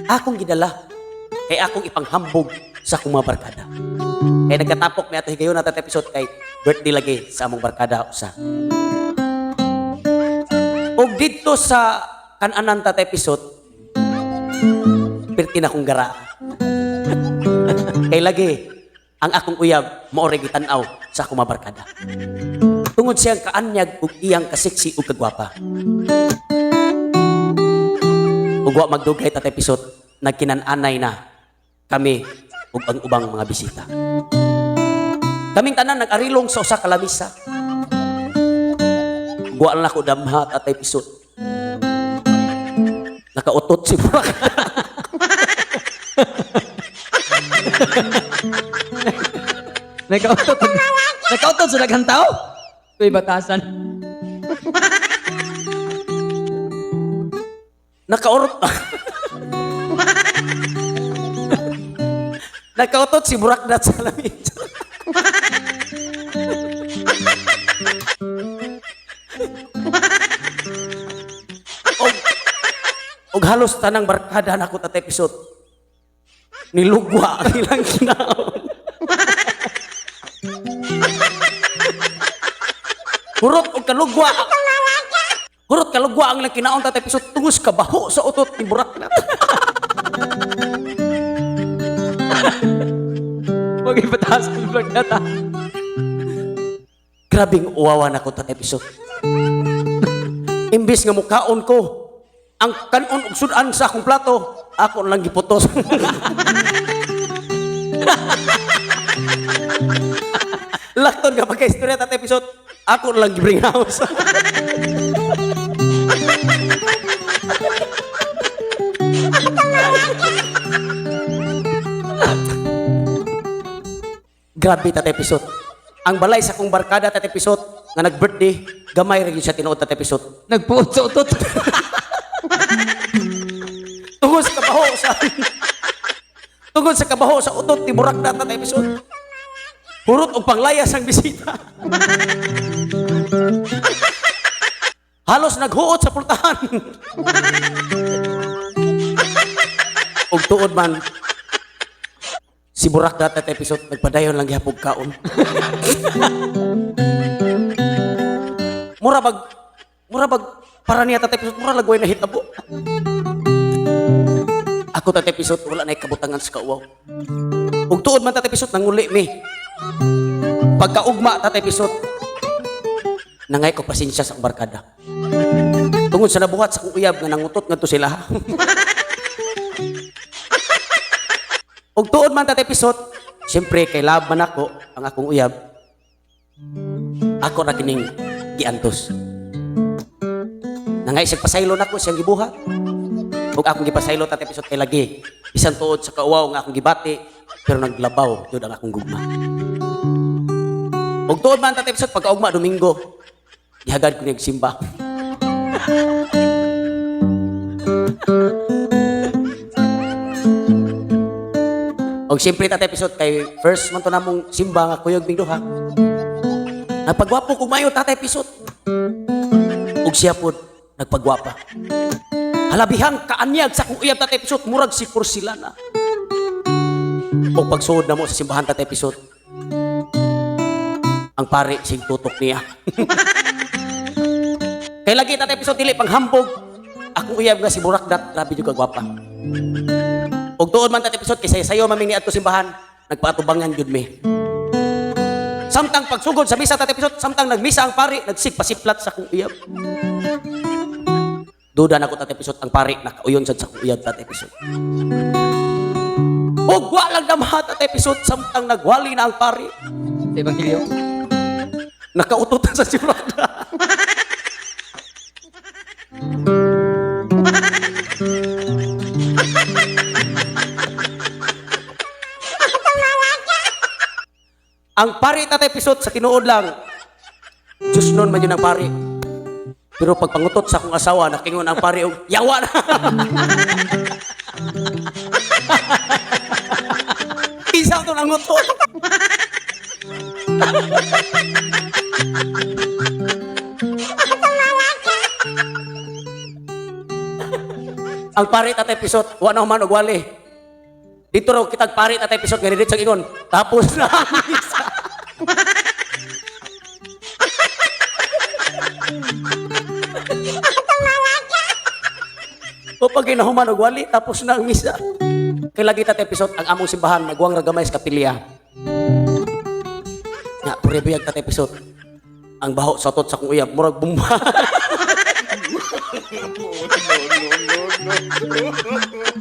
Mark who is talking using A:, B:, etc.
A: Akong gidala kay akong ipanghambog sa akong mga barkada. Kaya nagkatapok may ato higayon natin episode kay birthday lagi sa among barkada usa. Og dito sa kananan tat episode, perti na kong gara. Kay lagi ang akong uyab maoray gitan-aw sa akong mga barkada. Tungod siyang kaanyag ug iyang kasiksi ug kagwapa. Ug wa magdugay tat episode, nagkinan-anay na kami ug ang ubang mga bisita. Kaming tanan nag-arilong sa usa ka lamisa. Guwa lang ako damha at episode. Nakautot si Burak.
B: Nakautot sa daghang tao? Ito'y batasan.
A: Nakaurot. Nakautot si Burak na sa lamisa. Og halos tanang barkada na ko tat episode. Nilugwa ang ilang kinaon. Hurot og kalugwa. Hurot kalugwa ang ilang kinaon tat episode tungos kabaho sa utot ni Burak na.
B: Huwag ipatasan yung vlog na ta.
A: Grabing uwawa na ko tat episode. Imbis nga mukaon ko ang kanon ug sudan sa akong plato, ako lang giputos. Lakton nga pagka-istorya tat episode, ako lang gibring house. Grabe tat episode. Ang balay sa akong barkada tat episode nga nag-birthday, gamay ra gyud siya tinuod tat episode.
B: Nagpuot sa utot.
A: Tungod sa kabaho sa Tungod sa kabaho sa utot ni Burak na tat episode. Hurot og panglayas ang bisita. Halos naghuot sa pultahan. Og tuod man si Burak na tat episode nagpadayon lang gihapog kaon. Mura bag para niya tat episode mura lagway na hitabo. Ako tat episode wala na kabutangan sa kauwaw. Ug tuod man tat episode nanguli mi. Pagkaugma tat episode nangay ko pasensya sa akong barkada. Tungod sa nabuhat sa akong uyab nga nangutot ngadto sila. Ug tuod man tat episode, siyempre kay lab man ako ang akong uyab. Ako ra kining giantos. Nangay sig pasaylo nako siyang gibuhat. Ug akong gipasaylo tat episode kay lagi bisan tuod sa kauwaw nga akong gibati pero naglabaw jud ang akong gugma. Ug tuod man tat episode pagkaugma Domingo gihagad ko nagsimba. Og siyempre tat episode kay first man to namong simba nga kuyog ming duha. Nagpagwapo ko mayo tat episode. Ug siya pod nagpagwapa. Halabihang kaanyag sa kung uyab tat episode murag si porcelana. O pagsuod na mo sa simbahan tat episode, ang pare sing tutok niya. Kay lagi tat episode dili panghambog. Ako uyab nga si Burak dat grabe jud kagwapa. Og tuod man tat episode kay sayo maming ni adto simbahan, nagpaatubangan jud mi. Samtang pagsugod sa misa tat episode, samtang nagmisa ang pare, nagsigpasiplat sa kung uyab. Duda na ko tat episode ang pare nakauyon sad sa uyab tat episode. Ug wa lang damha tat episode samtang nagwali na ang pare.
B: Sa Ebanghelyo.
A: Nakaututan sa simbahan. Ang pare tat episode sa tinuod lang. Diyos nun man yun ang pare. Pero pag pangutot sa akong asawa, nakingon ang pare, yawa na. Isa ito nang ngutot. Ang parit at episode, wa na human og wali. Dito raw kitag parit at episode nga dito sa ingon. Tapos na ang misa. O pag ginahuman og wali, tapos na ang misa. Kay lagi tat episode ang among simbahan nagwang ragamay sa kapilya. Nga prebiyag tat episode. Ang baho sa tot sa kong uyab murag bumba.
C: no.